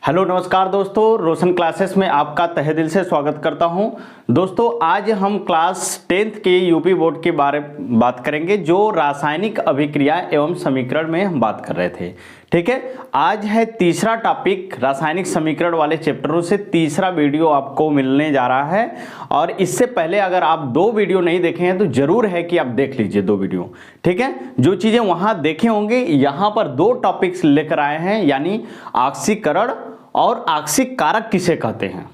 Hello नमस्कार दोस्तों, रोशन classes में आपका तहे दिल से स्वागत करता हूं। दोस्तों आज हम क्लास 10th के यूपी बोर्ड के बारे में बात करेंगे, जो रासायनिक अभिक्रिया एवं समीकरण में हम बात कर रहे थे। ठीक है, आज है तीसरा टॉपिक, रासायनिक समीकरण वाले चैप्टरों से तीसरा वीडियो आपको मिलने जा रहा है। और इससे पहले अगर आप 2 वीडियो नहीं देखे हैं तो जरूर है कि आप देख लीजिए 2 वीडियो। ठीक है, जो चीजें वहां देखे होंगे, यहां पर 2 टॉपिक्स लेकर आए हैं, यानी ऑक्सीकरण और आक्सीक कारक किसे कहते हैं।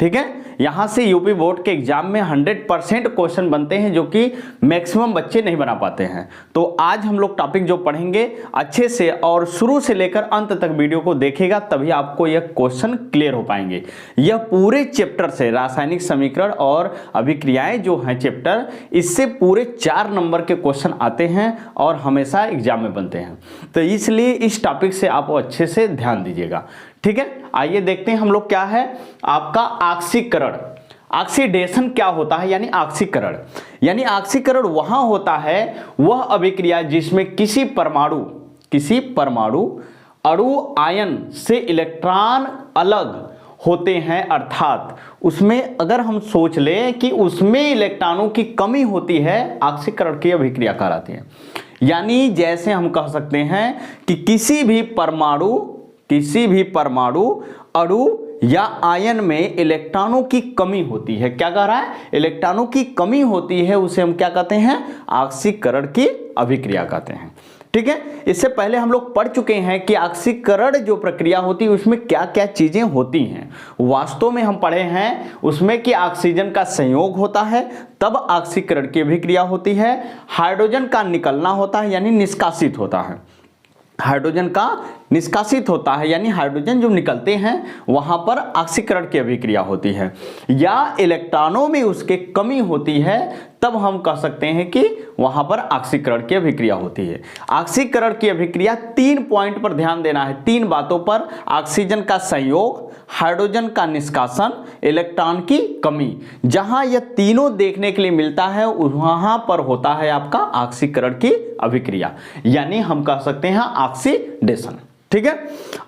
ठीक है, यहां से यूपी बोर्ड के एग्जाम में 100% क्वेश्चन बनते हैं, जो कि मैक्सिमम बच्चे नहीं बना पाते हैं। तो आज हम लोग टॉपिक जो पढ़ेंगे अच्छे से और शुरू से लेकर अंत तक वीडियो को देखेगा, तभी आपको यह क्वेश्चन क्लियर हो पाएंगे। यह पूरे चैप्टर से रासायनिक समीकरण और अभिक्रियाएं जो हैं चैप्टर, इससे पूरे 4 नंबर के क्वेश्चन आते हैं और हमेशा एग्जाम में बनते हैं। तो इसलिए इस टॉपिक से आप अच्छे से ध्यान दीजिएगा। ठीक है, आइए देखते हैं हम लोग क्या है आपका ऑक्सीकरण। ऑक्सीडेशन क्या होता है, यानी ऑक्सीकरण। यानी ऑक्सीकरण वहां होता है वह अभिक्रिया जिसमें किसी परमाणु अणु आयन से इलेक्ट्रॉन अलग होते हैं, अर्थात उसमें अगर हम सोच लें कि उसमें इलेक्ट्रॉनों की कमी होती है, ऑक्सीकरण की अभिक्रिया कहलाती है। यानी जैसे हम कह सकते हैं कि किसी भी परमाणु अणु या आयन में इलेक्ट्रॉनों की कमी होती है। क्या कह रहा है, इलेक्ट्रॉनों की कमी होती है, उसे हम क्या कहते हैं, ऑक्सीकरण की अभिक्रिया कहते हैं। ठीक है, इससे पहले हम लोग पढ़ चुके हैं कि ऑक्सीकरण जो प्रक्रिया होती है उसमें क्या क्या चीजें होती हैं। वास्तव में हम पढ़े हैं उसमें कि ऑक्सीजन का संयोग होता है, तब ऑक्सीकरण की अभिक्रिया होती है। हाइड्रोजन का निकलना होता है, यानी निष्कासित होता है। हाइड्रोजन का निष्कासित होता है, यानी हाइड्रोजन जो निकलते हैं वहां पर ऑक्सीकरण की अभिक्रिया होती है। या इलेक्ट्रॉनों में उसके कमी होती है, तब हम कह सकते हैं कि वहां पर ऑक्सीकरण की अभिक्रिया होती है। ऑक्सीकरण की अभिक्रिया 3 पॉइंट पर ध्यान देना है, 3 बातों पर। ऑक्सीजन का संयोग, हाइड्रोजन का निष्कासन, इलेक्ट्रॉन की कमी। जहां यह तीनों देखने के लिए मिलता है वहां पर होता है आपका ऑक्सीकरण की अभिक्रिया, यानी हम कह सकते हैं ऑक्सीडेशन। ठीक है,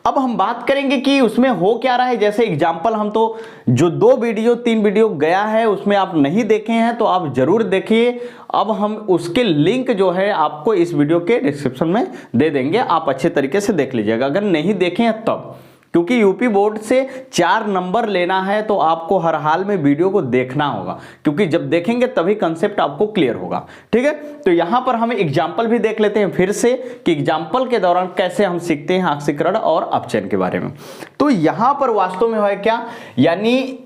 अब हम बात करेंगे कि उसमें हो क्या रहा है। जैसे एग्जाम्पल, हम तो जो 3 वीडियो गया है उसमें आप नहीं देखे हैं तो आप जरूर देखिए। अब हम उसके लिंक जो है आपको इस वीडियो के डिस्क्रिप्शन में दे देंगे, आप अच्छे तरीके से देख लीजिएगा अगर नहीं देखे हैं तब, क्योंकि यूपी बोर्ड से 4 नंबर लेना है तो आपको हर हाल में वीडियो को देखना होगा, क्योंकि जब देखेंगे तभी कंसेप्ट आपको क्लियर होगा। ठीक है, तो यहां पर हम एग्जाम्पल भी देख लेते हैं फिर से कि एग्जाम्पल के दौरान कैसे हम सीखते हैं ऑक्सीकरण और अपचयन के बारे में। तो यहां पर वास्तव में है क्या, यानी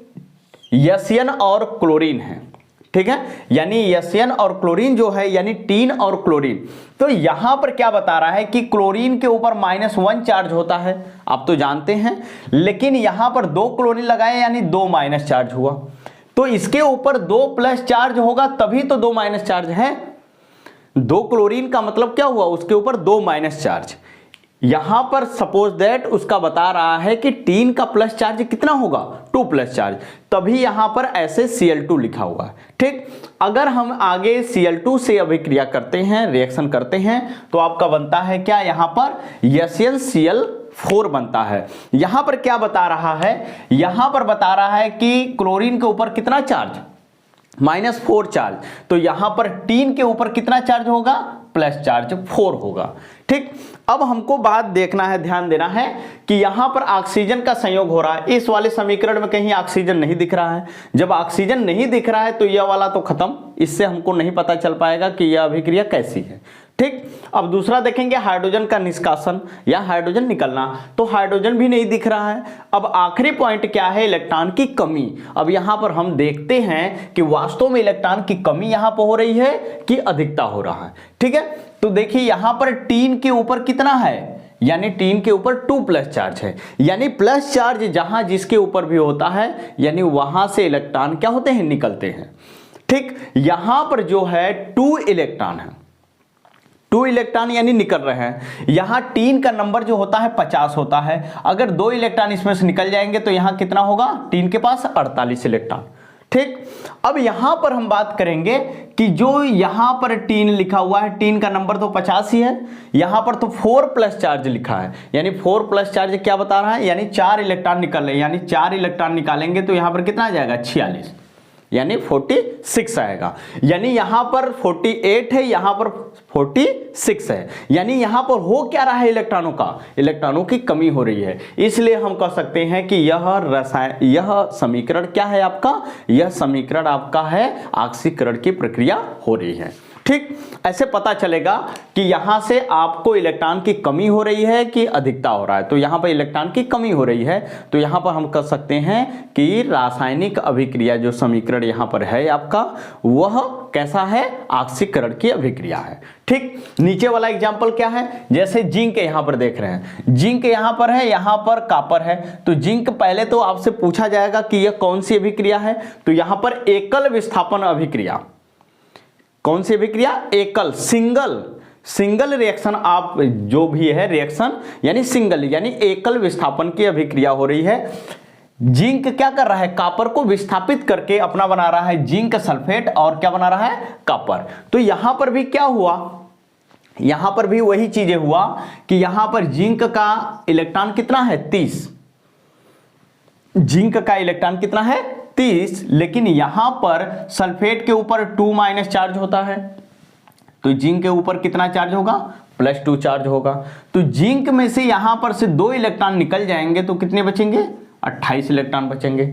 यशन और क्लोरीन है। ठीक है, यानी यशन और क्लोरीन जो है, यानी टीन और क्लोरीन। तो यहां पर क्या बता रहा है कि क्लोरीन के ऊपर -1 चार्ज होता है, आप तो जानते हैं, लेकिन यहां पर 2 क्लोरीन लगाए यानी 2 माइनस चार्ज हुआ। तो इसके ऊपर 2 प्लस चार्ज होगा तभी तो 2 माइनस चार्ज है। 2 क्लोरीन का मतलब क्या हुआ, उसके ऊपर 2 माइनस चार्ज। यहां पर सपोज दैट उसका बता रहा है कि टीन का प्लस चार्ज कितना होगा, 2 प्लस चार्ज, तभी यहां पर ऐसे Cl2 लिखा हुआ है। ठीक, अगर हम आगे Cl2 से अभिक्रिया करते हैं, रिएक्शन करते हैं, तो आपका बनता है क्या, यहां पर HnCl4 बनता है। यहां पर क्या बता रहा है, यहां पर बता रहा है कि क्लोरीन के ऊपर कितना चार्ज, -4 चार्ज, तो यहां पर टीन के ऊपर कितना चार्ज होगा, प्लस चार्ज 4 होगा। ठीक, अब हमको बात देखना है, ध्यान देना है कि यहां पर ऑक्सीजन का संयोग हो रहा है। इस वाले समीकरण में कहीं ऑक्सीजन नहीं दिख रहा है। जब ऑक्सीजन नहीं दिख रहा है तो यह वाला तो खत्म, इससे हमको नहीं पता चल पाएगा कि यह अभिक्रिया कैसी है। ठीक, अब दूसरा देखेंगे हाइड्रोजन का निष्कासन या हाइड्रोजन निकलना, तो हाइड्रोजन भी नहीं दिख रहा है। अब आखिरी पॉइंट क्या है, इलेक्ट्रॉन की कमी। अब यहां पर हम देखते हैं कि वास्तव में इलेक्ट्रॉन की कमी यहां पर हो रही है कि अधिकता हो रहा है। ठीक है, तो देखिए यहां पर टीन के ऊपर कितना है, यानी टीन के ऊपर 2 प्लस चार्ज है, यानी प्लस चार्ज जहां जिसके ऊपर भी होता है, यानी वहां से इलेक्ट्रॉन क्या होते हैं, निकलते हैं। ठीक, यहां पर जो है 2 इलेक्ट्रॉन है, 2 इलेक्ट्रॉन यानी निकल रहे हैं। यहां टीन का नंबर जो होता है 50 होता है। अगर 2 इलेक्ट्रॉन इसमें से निकल जाएंगे तो यहां कितना होगा, टीन के पास 48 इलेक्ट्रॉन। ठीक, अब यहां पर हम बात करेंगे कि जो यहां पर टीन लिखा हुआ है, टीन का नंबर तो 50 ही है, यहां पर तो 4 प्लस चार्ज लिखा है, यानी 4 प्लस चार्ज क्या बता रहा है, यानी 4 इलेक्ट्रॉन निकल रहे हैं, यानी 4 इलेक्ट्रॉन निकालेंगे तो यहां पर कितना आ जाएगा 46, यानी 46 आएगा। यानी यहां पर 48 है, यहां पर 46 है, यानी यहां पर हो क्या रहा है, इलेक्ट्रॉनों का, इलेक्ट्रॉनों की कमी हो रही है। इसलिए हम कह सकते हैं कि यह समीकरण क्या है आपका, यह समीकरण आपका है ऑक्सीकरण की प्रक्रिया हो रही है। ठीक, ऐसे पता चलेगा कि यहां से आपको इलेक्ट्रॉन की कमी हो रही है कि अधिकता हो रहा है। तो यहां पर इलेक्ट्रॉन की कमी हो रही है, तो यहां पर हम कह सकते हैं कि रासायनिक अभिक्रिया जो समीकरण यहां पर है आपका, वह कैसा है, ऑक्सीकरण की अभिक्रिया है। ठीक, नीचे वाला एग्जाम्पल क्या है, जैसे जिंक यहां पर देख रहे हैं, जिंक यहां पर है, यहां पर कॉपर है, तो जिंक पहले तो आपसे पूछा जाएगा कि यह कौन सी अभिक्रिया है, तो यहां पर एकल विस्थापन अभिक्रिया, कौन सी अभिक्रिया, एकल, सिंगल रिएक्शन, आप जो भी है रिएक्शन यानी सिंगल, यानी एकल विस्थापन की अभिक्रिया हो रही है। जिंक क्या कर रहा है, कॉपर को विस्थापित करके अपना बना रहा है जिंक सल्फेट, और क्या बना रहा है, कॉपर। तो यहां पर भी क्या हुआ, यहां पर भी वही चीजें हुआ कि यहां पर जिंक का इलेक्ट्रॉन कितना है 30, जिंक का इलेक्ट्रॉन कितना है 30, लेकिन यहां पर सल्फेट के ऊपर 2- चार्ज होता है, तो जिंक के ऊपर कितना चार्ज होगा, +2 चार्ज होगा। तो जिंक में से यहां पर से 2 इलेक्ट्रॉन निकल जाएंगे, तो कितने बचेंगे, 28 इलेक्ट्रॉन बचेंगे।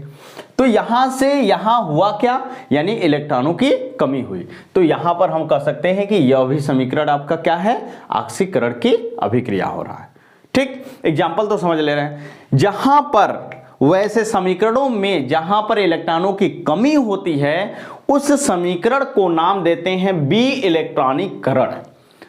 तो यहां से यहां हुआ क्या, यानी इलेक्ट्रॉनों की कमी हुई। तो यहां पर हम कह सकते हैं कि यह भी समीकरण आपका क्या है, ऑक्सीकरण की अभिक्रिया हो रहा है। ठीक, एग्जाम्पल तो समझ ले रहे हैं। जहां पर वैसे समीकरणों में जहां पर इलेक्ट्रॉनों की कमी होती है, उस समीकरण को नाम देते हैं बी इलेक्ट्रॉनिकरण।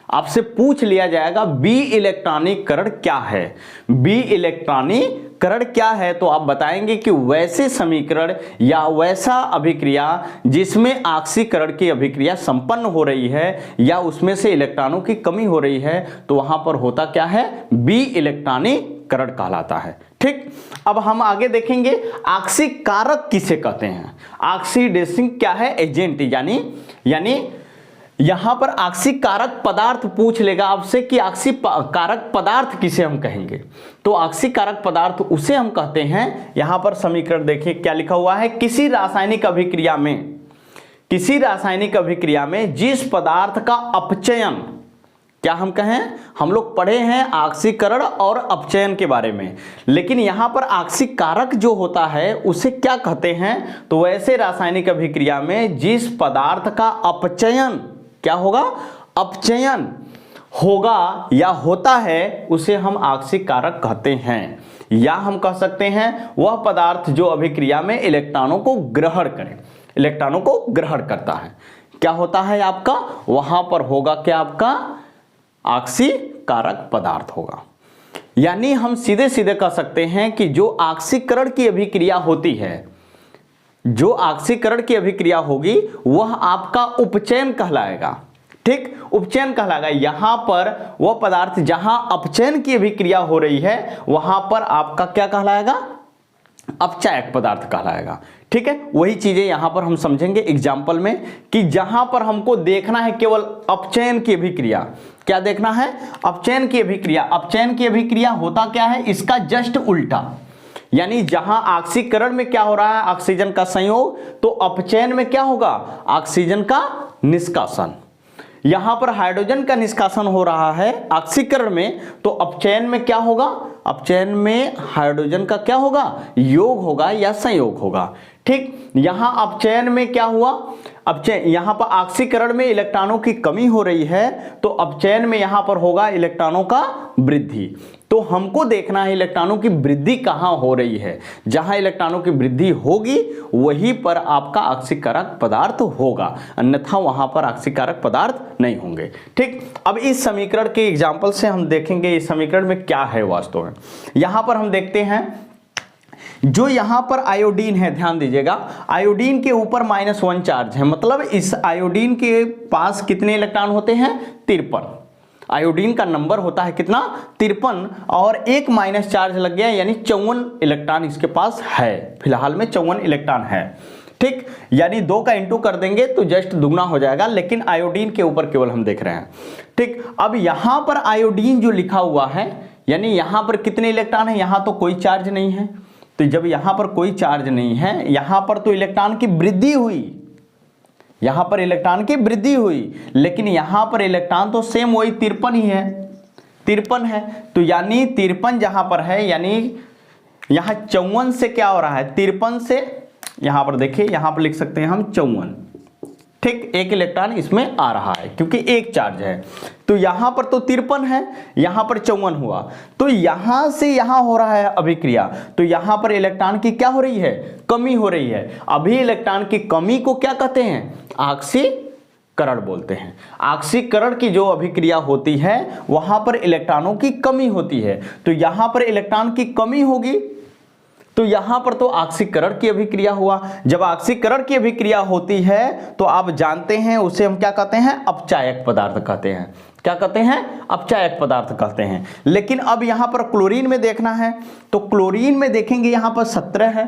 आपसे पूछ लिया जाएगा बी इलेक्ट्रॉनिकरण क्या है, बी इलेक्ट्रॉनिकरण क्या है, तो आप बताएंगे कि वैसे समीकरण या वैसा अभिक्रिया जिसमें ऑक्सीकरण की अभिक्रिया संपन्न हो रही है या उसमें से इलेक्ट्रॉनों की कमी हो रही है, तो वहां पर होता क्या है, बी इलेक्ट्रॉनिकरण कहलाता है। ठीक, अब हम आगे देखेंगे ऑक्सीकारक किसे कहते हैं। ऑक्सीडेसिंग क्या है, एजेंट, यानी यहां पर ऑक्सीकारक पदार्थ पूछ लेगा आपसे कि ऑक्सीकारक पदार्थ किसे हम कहेंगे, तो ऑक्सीकारक पदार्थ उसे हम कहते हैं। यहां पर समीकरण देखिए क्या लिखा हुआ है, किसी रासायनिक अभिक्रिया में जिस पदार्थ का अपचयन, क्या हम कहें, हम लोग पढ़े हैं ऑक्सीकरण और अपचयन के बारे में, लेकिन यहां पर ऑक्सीकारक जो होता है उसे क्या कहते हैं, तो वैसे रासायनिक अभिक्रिया में जिस पदार्थ का अपचयन, क्या होगा, अपचयन होगा या होता है, उसे हम ऑक्सीकारक कहते हैं। या हम कह सकते हैं वह पदार्थ जो अभिक्रिया में इलेक्ट्रॉनों को ग्रहण करे, इलेक्ट्रॉनों को ग्रहण करता है, क्या होता है आपका, वहां पर होगा क्या आपका, ऑक्सीकारक पदार्थ होगा। यानी हम सीधे सीधे कह सकते हैं कि जो ऑक्सीकरण की अभिक्रिया होती है, जो ऑक्सीकरण की अभिक्रिया होगी वह आपका उपचयन कहलाएगा। ठीक, उपचयन कहलाएगा। यहां पर वह पदार्थ जहां अपचयन की अभिक्रिया हो रही है वहां पर आपका क्या कहलाएगा, अपचायक पदार्थ कहलाएगा। ठीक है, वही चीजें यहां पर हम समझेंगे एग्जाम्पल में कि जहां पर हमको देखना है केवल अपचयन की अभिक्रिया, क्या देखना है, अपचयन की अभिक्रिया। अपचयन की अभिक्रिया होता क्या है, इसका जस्ट उल्टा, यानी जहां ऑक्सीकरण में क्या हो रहा है, ऑक्सीजन का संयोग, तो अपचयन में क्या होगा, ऑक्सीजन का निष्कासन। यहां पर हाइड्रोजन का निष्कासन हो रहा है ऑक्सीकरण में, तो अपचयन में क्या होगा, अपचयन में हाइड्रोजन का क्या होगा, योग होगा या संयोग होगा। ठीक, यहां अपचयन में क्या हुआ, अपचयन, यहां पर ऑक्सीकरण में इलेक्ट्रॉनों की कमी हो रही है, तो अपचयन में यहां पर होगा इलेक्ट्रॉनों का वृद्धि। तो हमको देखना है इलेक्ट्रॉनों की वृद्धि कहां हो रही है, जहां इलेक्ट्रॉनों की वृद्धि होगी वहीं पर आपका ऑक्सीकारक पदार्थ होगा, अन्यथा वहां पर ऑक्सीकारक पदार्थ नहीं होंगे। ठीक, अब इस समीकरण के एग्जाम्पल से हम देखेंगे इस समीकरण में क्या है वास्तव में। यहां पर हम देखते हैं जो यहां पर आयोडीन है, ध्यान दीजिएगा, आयोडीन के ऊपर -1 चार्ज है, मतलब इस आयोडीन के पास कितने इलेक्ट्रॉन होते हैं, 53। आयोडीन का नंबर होता है कितना, 53, और एक माइनस चार्ज लग गया, यानी 54 इलेक्ट्रॉन इसके पास है, फिलहाल में 54 इलेक्ट्रॉन है। ठीक, यानी 2 का इंटू कर देंगे तो जस्ट दुगना हो जाएगा, लेकिन आयोडीन के ऊपर केवल हम देख रहे हैं। ठीक, अब यहां पर आयोडीन जो लिखा हुआ है, यानी यहां पर कितने इलेक्ट्रॉन है, यहां तो कोई चार्ज नहीं है, तो जब यहां पर कोई चार्ज नहीं है, यहां पर तो इलेक्ट्रॉन की वृद्धि हुई, यहां पर इलेक्ट्रॉन की वृद्धि हुई, लेकिन यहां पर इलेक्ट्रॉन तो सेम वही 53 ही है, 53 है, तो यानी 53 जहां पर है, यानी यहां 54 से क्या हो रहा है, 53 से यहां पर देखिए, यहां पर लिख सकते हैं हम 54। ठीक, एक इलेक्ट्रॉन इसमें आ रहा है क्योंकि एक चार्ज है, तो यहां पर तो 53 है, यहां पर 54 हुआ, तो यहां से यहां हो रहा है अभिक्रिया, तो यहां पर इलेक्ट्रॉन की क्या हो रही है, कमी हो रही है। अभी इलेक्ट्रॉन की कमी को क्या कहते हैं, ऑक्सीकरण बोलते हैं। ऑक्सीकरण की जो अभिक्रिया होती है वहां पर इलेक्ट्रॉनों की कमी होती है, तो यहां पर इलेक्ट्रॉन की कमी होगी, तो यहां पर तो ऑक्सीकरण की अभिक्रिया हुआ। जब ऑक्सीकरण की अभिक्रिया होती है तो आप जानते हैं उसे हम क्या कहते हैं, अपचायक पदार्थ कहते हैं। क्या कहते हैं, अपचायक पदार्थ कहते हैं। लेकिन अब यहां पर क्लोरीन में देखना है, तो क्लोरीन में देखेंगे यहां पर 17 है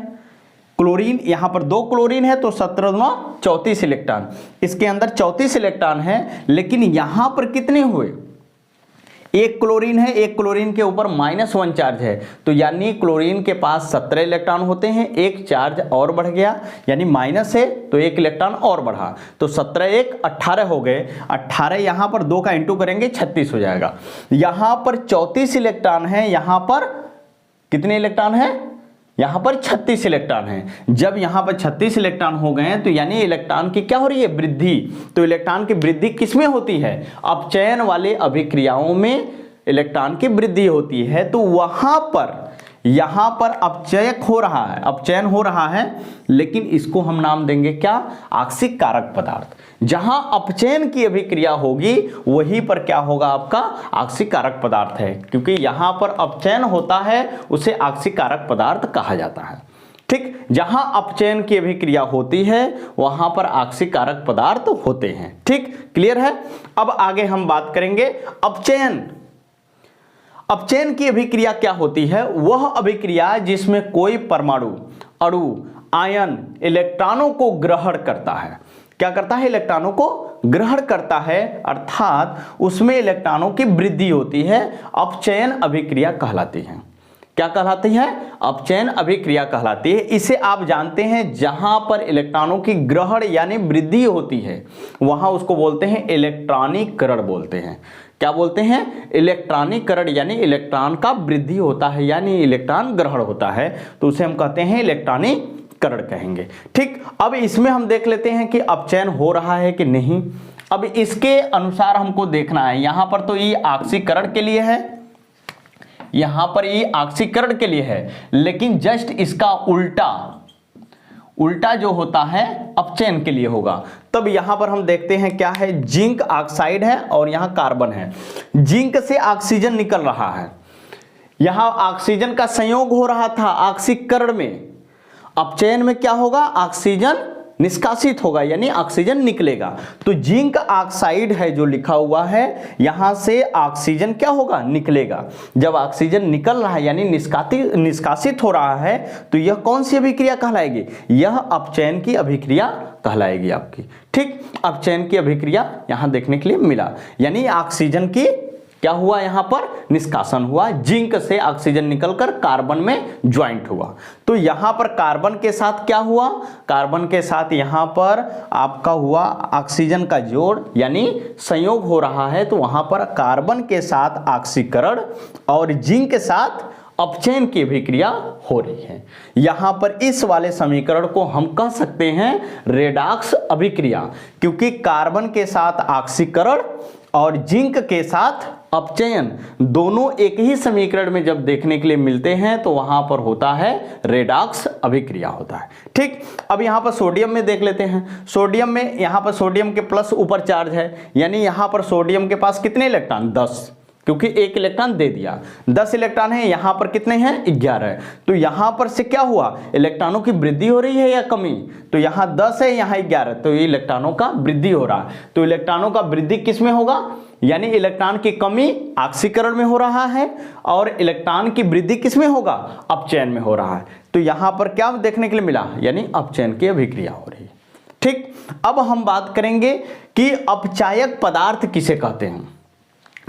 क्लोरीन, यहां पर 2 क्लोरीन है, तो 17 34 इलेक्ट्रॉन, इसके अंदर 34 इलेक्ट्रॉन है, लेकिन यहां पर कितने हुए, एक क्लोरीन है, एक क्लोरीन के ऊपर -1 चार्ज है, तो यानी क्लोरीन के पास 17 इलेक्ट्रॉन होते हैं, एक चार्ज और बढ़ गया, यानी माइनस है तो एक इलेक्ट्रॉन और बढ़ा, तो 17 1 18 हो गए, 18 यहां पर 2 का इंटू करेंगे 36 हो जाएगा। यहां पर 34 इलेक्ट्रॉन है, यहां पर कितने इलेक्ट्रॉन है, यहां पर 36 इलेक्ट्रॉन है। जब यहां पर 36 इलेक्ट्रॉन हो गए तो यानी इलेक्ट्रॉन की क्या हो रही है, वृद्धि। तो इलेक्ट्रॉन की वृद्धि किसमें होती है, अपचयन वाले अभिक्रियाओं में इलेक्ट्रॉन की वृद्धि होती है, तो वहां पर यहां पर अपचयक हो रहा है, अपचयन हो रहा है, लेकिन इसको हम नाम देंगे क्या, ऑक्सीकारक पदार्थ। जहां अपचयन की अभिक्रिया होगी वहीं पर क्या होगा, आपका ऑक्सीकारक पदार्थ है, क्योंकि यहां पर अपचयन होता है उसे ऑक्सीकारक पदार्थ कहा जाता है। ठीक, जहां अपचयन की अभिक्रिया होती है वहां पर ऑक्सीकारक पदार्थ होते हैं। ठीक, क्लियर है। अब आगे हम बात करेंगे अपचयन। अपचयन की अभिक्रिया क्या होती है, वह अभिक्रिया जिसमें कोई परमाणु, अणु, आयन इलेक्ट्रॉनों को ग्रहण करता है। क्या करता है, इलेक्ट्रॉनों को ग्रहण करता है, अर्थात उसमें इलेक्ट्रॉनों की वृद्धि होती है, अपचयन अभिक्रिया कहलाती है। क्या कहलाती है, अपचयन अभिक्रिया कहलाती है। इसे आप जानते हैं, जहां पर इलेक्ट्रॉनों की ग्रहण यानी वृद्धि होती है वहां उसको बोलते हैं इलेक्ट्रॉनीकरण बोलते हैं। क्या बोलते हैं, इलेक्ट्रॉनीकरण, यानी इलेक्ट्रॉन का वृद्धि होता है, यानी इलेक्ट्रॉन ग्रहण होता है, तो उसे हम कहते हैं इलेक्ट्रॉनीकरण कहेंगे। ठीक, अब इसमें हम देख लेते हैं कि अपचयन हो रहा है कि नहीं। अब इसके अनुसार हमको देखना है, यहां पर तो ये ऑक्सीकरण के लिए है, यहां पर ये ऑक्सीकरण के लिए है, लेकिन जस्ट इसका उल्टा जो होता है अपचयन के लिए होगा। तब यहां पर हम देखते हैं क्या है, जिंक ऑक्साइड है और यहां कार्बन है, जिंक से ऑक्सीजन निकल रहा है, यहां ऑक्सीजन का संयोग हो रहा था ऑक्सीकरण में, अपचयन में क्या होगा, ऑक्सीजन निष्कासित होगा, यानी ऑक्सीजन निकलेगा। तो जिंक ऑक्साइड है जो लिखा हुआ है, यहां से ऑक्सीजन क्या होगा, निकलेगा। जब ऑक्सीजन निकल रहा है यानी निष्कासित हो रहा है, तो यह कौन सी अभिक्रिया कहलाएगी, यह अपचयन की अभिक्रिया कहलाएगी आपकी। ठीक, अपचयन की अभिक्रिया यहां देखने के लिए मिला, यानी ऑक्सीजन की क्या हुआ, यहां पर निष्कासन हुआ, जिंक से ऑक्सीजन निकलकर कार्बन में ज्वाइंट हुआ। तो यहां पर कार्बन के साथ क्या हुआ, कार्बन के साथ यहां पर आपका हुआ ऑक्सीजन का जोड़, यानी संयोग हो रहा है, तो वहां पर कार्बन के साथ ऑक्सीकरण और जिंक के साथ अपचयन की अभिक्रिया हो रही है। यहां पर इस वाले समीकरण को हम कह सकते हैं रेडॉक्स अभिक्रिया, क्योंकि कार्बन के साथ ऑक्सीकरण और जिंक के साथ अपचयन दोनों एक ही समीकरण में जब देखने के लिए मिलते हैं तो वहां पर होता है रेडॉक्स अभिक्रिया होता है। ठीक, अब यहां पर सोडियम में देख लेते हैं। सोडियम में यहां पर सोडियम के प्लस ऊपर चार्ज है, यानी यहां पर सोडियम के पास कितने इलेक्ट्रॉन, 10, क्योंकि एक इलेक्ट्रॉन दे दिया, 10 इलेक्ट्रॉन है, यहां पर कितने हैं, 11। तो यहां पर से क्या हुआ, इलेक्ट्रॉनों की वृद्धि हो रही है या कमी, तो यहां 10 है, यहां 11, तो ये इलेक्ट्रॉनों का वृद्धि हो रहा है। तो इलेक्ट्रॉनों का वृद्धि किस में होगा, यानी इलेक्ट्रॉन की कमी ऑक्सीकरण में हो रहा है और इलेक्ट्रॉन की वृद्धि किस में होगा, अपचयन में हो रहा है। तो यहां पर क्या देखने के लिए मिला, यानी अपचयन की अभिक्रिया हो रही है। ठीक, अब हम बात करेंगे कि अपचायक पदार्थ किसे कहते हैं।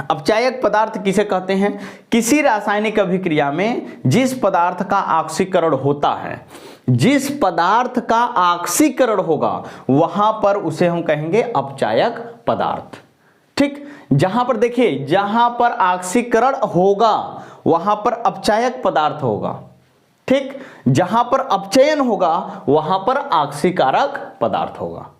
अपचायक पदार्थ किसे कहते हैं? किसी रासायनिक अभिक्रिया में जिस पदार्थ का ऑक्सीकरण होता है, जिस पदार्थ का ऑक्सीकरण होगा वहां पर उसे हम कहेंगे अपचायक पदार्थ। ठीक, जहां पर देखिए, जहां पर ऑक्सीकरण होगा वहां पर अपचायक पदार्थ होगा। ठीक, जहां पर अपचयन होगा वहां पर ऑक्सीकारक पदार्थ होगा।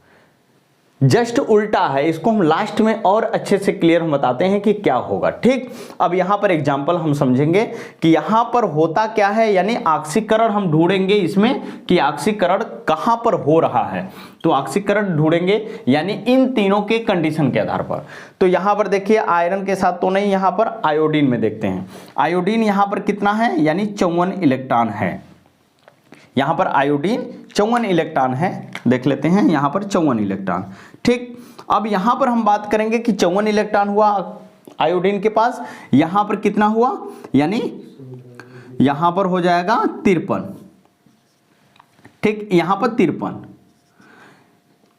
जस्ट उल्टा है, इसको हम लास्ट में और अच्छे से क्लियर हम बताते हैं कि क्या होगा। ठीक, अब यहां पर एग्जांपल हम समझेंगे कि यहां पर होता क्या है, यानी ऑक्सीकरण हम ढूंढेंगे इसमें कि ऑक्सीकरण कहां पर हो रहा है। तो ऑक्सीकरण ढूंढेंगे यानी इन तीनों के कंडीशन के आधार पर। तो यहां पर देखिए आयरन के साथ तो नहीं, यहां पर आयोडीन में देखते हैं। आयोडीन यहां पर कितना है, यानी 54 इलेक्ट्रॉन है। यहां पर आयोडीन 54 इलेक्ट्रॉन है, देख लेते हैं यहां पर 54 इलेक्ट्रॉन। ठीक, अब यहां पर हम बात करेंगे कि 54 इलेक्ट्रॉन हुआ आयोडीन के पास, यहां पर कितना हुआ, यानी यहां पर हो जाएगा 53। ठीक, यहां पर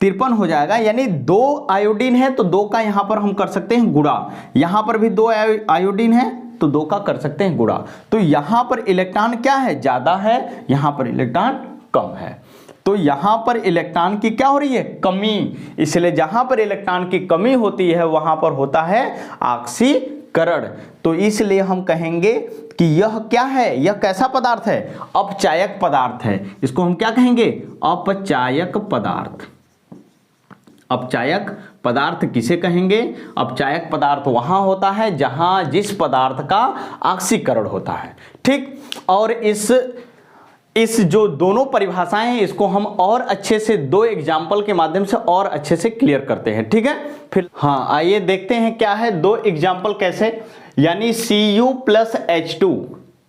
53 हो जाएगा, यानी 2 आयोडीन है तो 2 का यहां पर हम कर सकते हैं गुणा। यहां पर भी 2 आयोडीन है तो 2 का कर सकते हैं गुणा। तो यहां पर इलेक्ट्रॉन क्या है, ज्यादा है, यहां पर इलेक्ट्रॉन कम है। तो यहां पर इलेक्ट्रॉन की क्या हो रही है, कमी। इसलिए जहां पर इलेक्ट्रॉन की कमी होती है वहां पर होता है ऑक्सीकरण। तो इसलिए हम कहेंगे कि यह क्या है, यह कैसा पदार्थ है, अपचायक पदार्थ है। इसको हम क्या कहेंगे, अपचायक पदार्थ। अपचायक पदार्थ किसे कहेंगे, अपचायक पदार्थ वहां होता है जहां जिस पदार्थ का ऑक्सीकरण होता है। ठीक, और इस जो दोनों परिभाषाएं हैं इसको हम और अच्छे से 2 एग्जाम्पल के माध्यम से और अच्छे से क्लियर करते हैं। ठीक है, फिर हाँ आइए देखते हैं क्या है 2 एग्जाम्पल कैसे। यानी Cu+H2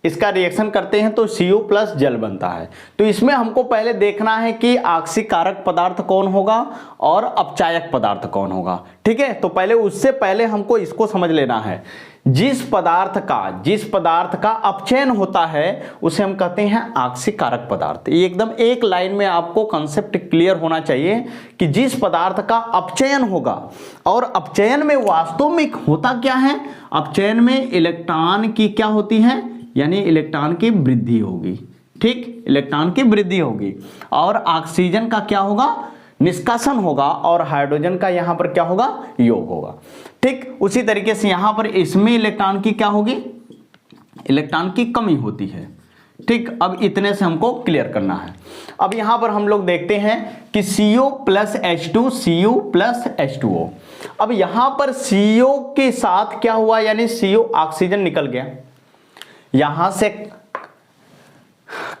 इसका रिएक्शन करते हैं तो Cu+ जल बनता है। तो इसमें हमको पहले देखना है कि ऑक्सीकारक पदार्थ कौन होगा और अपचायक पदार्थ कौन होगा। ठीक है, तो पहले उससे पहले हमको इसको समझ लेना है। जिस पदार्थ का अपचयन होता है उसे हम कहते हैं ऑक्सीकारक पदार्थ। ये एकदम एक लाइन में आपको कंसेप्ट क्लियर होना चाहिए कि जिस पदार्थ का अपचयन होगा, और अपचयन में वास्तव में होता क्या है, अपचयन में इलेक्ट्रॉन की क्या होती है, यानी इलेक्ट्रॉन की वृद्धि होगी। ठीक, इलेक्ट्रॉन की वृद्धि होगी और ऑक्सीजन का क्या होगा, निष्कासन होगा, और हाइड्रोजन का यहां पर क्या होगा, योग होगा। ठीक, उसी तरीके से यहां पर इसमें इलेक्ट्रॉन की क्या होगी, इलेक्ट्रॉन की कमी होती है। ठीक, अब इतने से हमको क्लियर करना है। अब यहां पर हम लोग देखते हैं कि Cu+H2 Cu+H2O। अब यहां पर CO के साथ क्या हुआ, यानी CO ऑक्सीजन निकल गया, यहां से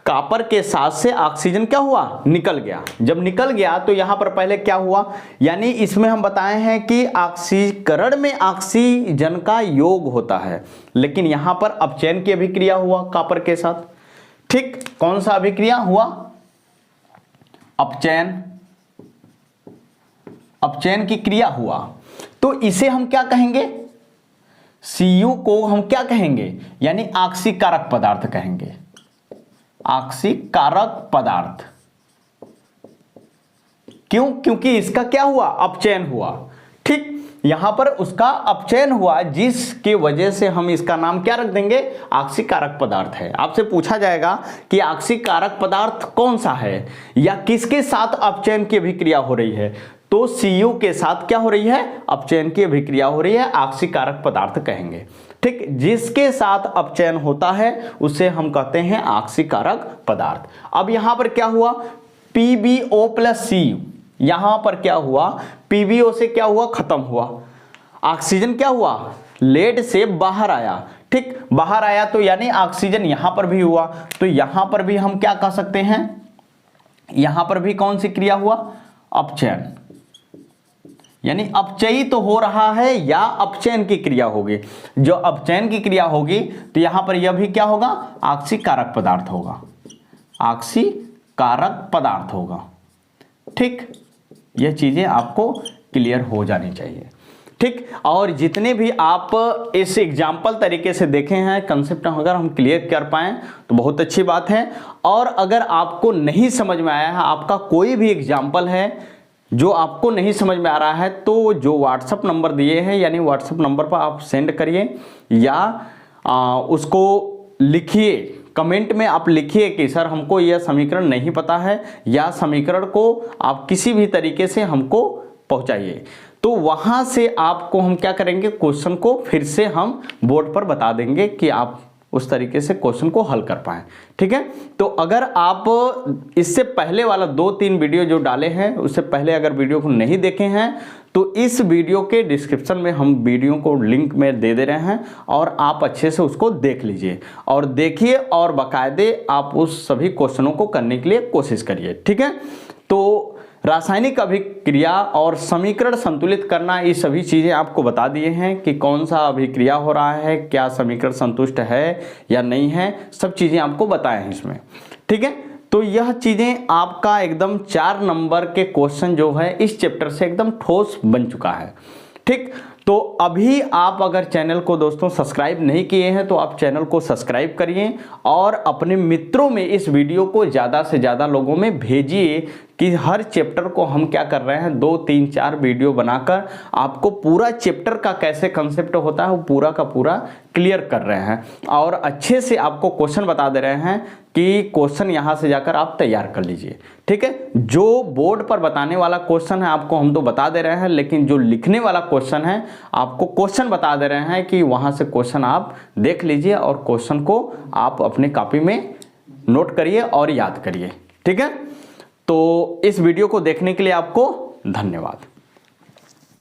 कॉपर के साथ से ऑक्सीजन क्या हुआ, निकल गया। जब निकल गया तो यहां पर पहले क्या हुआ, यानी इसमें हम बताए हैं कि ऑक्सीकरण में ऑक्सीजन का योग होता है, लेकिन यहां पर अपचयन की अभिक्रिया हुआ कॉपर के साथ। ठीक, कौन सा अभिक्रिया हुआ, अपचयन की क्रिया हुआ। तो इसे हम क्या कहेंगे, Cu को हम क्या कहेंगे, यानी ऑक्सीकारक पदार्थ कहेंगे, ऑक्सीकारक पदार्थ। क्यों, क्योंकि इसका क्या हुआ, अपचयन हुआ। ठीक, यहां पर उसका अपचयन हुआ जिसके वजह से हम इसका नाम क्या रख देंगे, ऑक्सीकारक पदार्थ है। आपसे पूछा जाएगा कि ऑक्सीकारक पदार्थ कौन सा है या किसके साथ अपचयन की अभिक्रिया हो रही है, तो Cu के साथ क्या हो रही है, अपचयन की अभिक्रिया हो रही है, ऑक्सीकारक पदार्थ कहेंगे। ठीक, जिसके साथ अपचयन होता है उसे हम कहते हैं ऑक्सीकारक पदार्थ। अब यहां पर क्या हुआ, PbO+Cu, यहां पर क्या हुआ, PbO से क्या हुआ, खत्म हुआ, ऑक्सीजन क्या हुआ, लेड से बाहर आया। ठीक, बाहर आया तो यानी ऑक्सीजन यहां पर भी हुआ, तो यहां पर भी हम क्या कह सकते हैं, यहां पर भी कौन सी क्रिया हुआ, अपचयन, यानी अपचयी तो हो रहा है या अपचयन की क्रिया होगी। जो अपचयन की क्रिया होगी तो यहां पर यह भी क्या होगा, ऑक्सीकारक पदार्थ होगा, ऑक्सीकारक पदार्थ होगा। ठीक, यह चीजें आपको क्लियर हो जानी चाहिए। ठीक। और जितने भी आप इस एग्जाम्पल तरीके से देखे हैं कंसेप्ट अगर हम क्लियर कर पाएँ तो बहुत अच्छी बात है। और अगर आपको नहीं समझ में आया है, आपका कोई भी एग्जाम्पल है जो आपको नहीं समझ में आ रहा है, तो जो व्हाट्सएप नंबर दिए हैं यानी व्हाट्सएप नंबर पर आप सेंड करिए या उसको लिखिए, कमेंट में आप लिखिए कि सर हमको यह समीकरण नहीं पता है, या समीकरण को आप किसी भी तरीके से हमको पहुंचाइए। तो वहां से आपको हम क्या करेंगे, क्वेश्चन को फिर से हम बोर्ड पर बता देंगे कि आप उस तरीके से क्वेश्चन को हल कर पाएं। ठीक है। तो अगर आप इससे पहले वाला 2-3 वीडियो जो डाले हैं, उससे पहले अगर वीडियो को नहीं देखे हैं तो इस वीडियो के डिस्क्रिप्शन में हम वीडियो को लिंक में दे रहे हैं और आप अच्छे से उसको देख लीजिए और देखिए और बाकायदे आप उस सभी क्वेश्चनों को करने के लिए कोशिश करिए। ठीक है। तो रासायनिक अभिक्रिया और समीकरण संतुलित करना, ये सभी चीज़ें आपको बता दिए हैं कि कौन सा अभिक्रिया हो रहा है, क्या समीकरण संतुष्ट है या नहीं है, सब चीज़ें आपको बताए हैं इसमें। ठीक है। तो यह चीज़ें आपका एकदम 4 नंबर के क्वेश्चन जो है इस चैप्टर से एकदम ठोस बन चुका है। ठीक। तो अभी आप अगर चैनल को दोस्तों सब्सक्राइब नहीं किए हैं तो आप चैनल को सब्सक्राइब करिए और अपने मित्रों में इस वीडियो को ज़्यादा से ज़्यादा लोगों में भेजिए कि हर चैप्टर को हम क्या कर रहे हैं, 2, 3, 4 वीडियो बनाकर आपको पूरा चैप्टर का कैसे कंसेप्ट होता है वो पूरा का पूरा क्लियर कर रहे हैं और अच्छे से आपको क्वेश्चन बता दे रहे हैं कि क्वेश्चन यहाँ से जाकर आप तैयार कर लीजिए। ठीक है। जो बोर्ड पर बताने वाला क्वेश्चन है आपको हम तो बता दे रहे हैं, लेकिन जो लिखने वाला क्वेश्चन है आपको क्वेश्चन बता दे रहे हैं कि वहाँ से क्वेश्चन आप देख लीजिए और क्वेश्चन को आप अपने कॉपी में नोट करिए और याद करिए। ठीक है। तो इस वीडियो को देखने के लिए आपको धन्यवाद।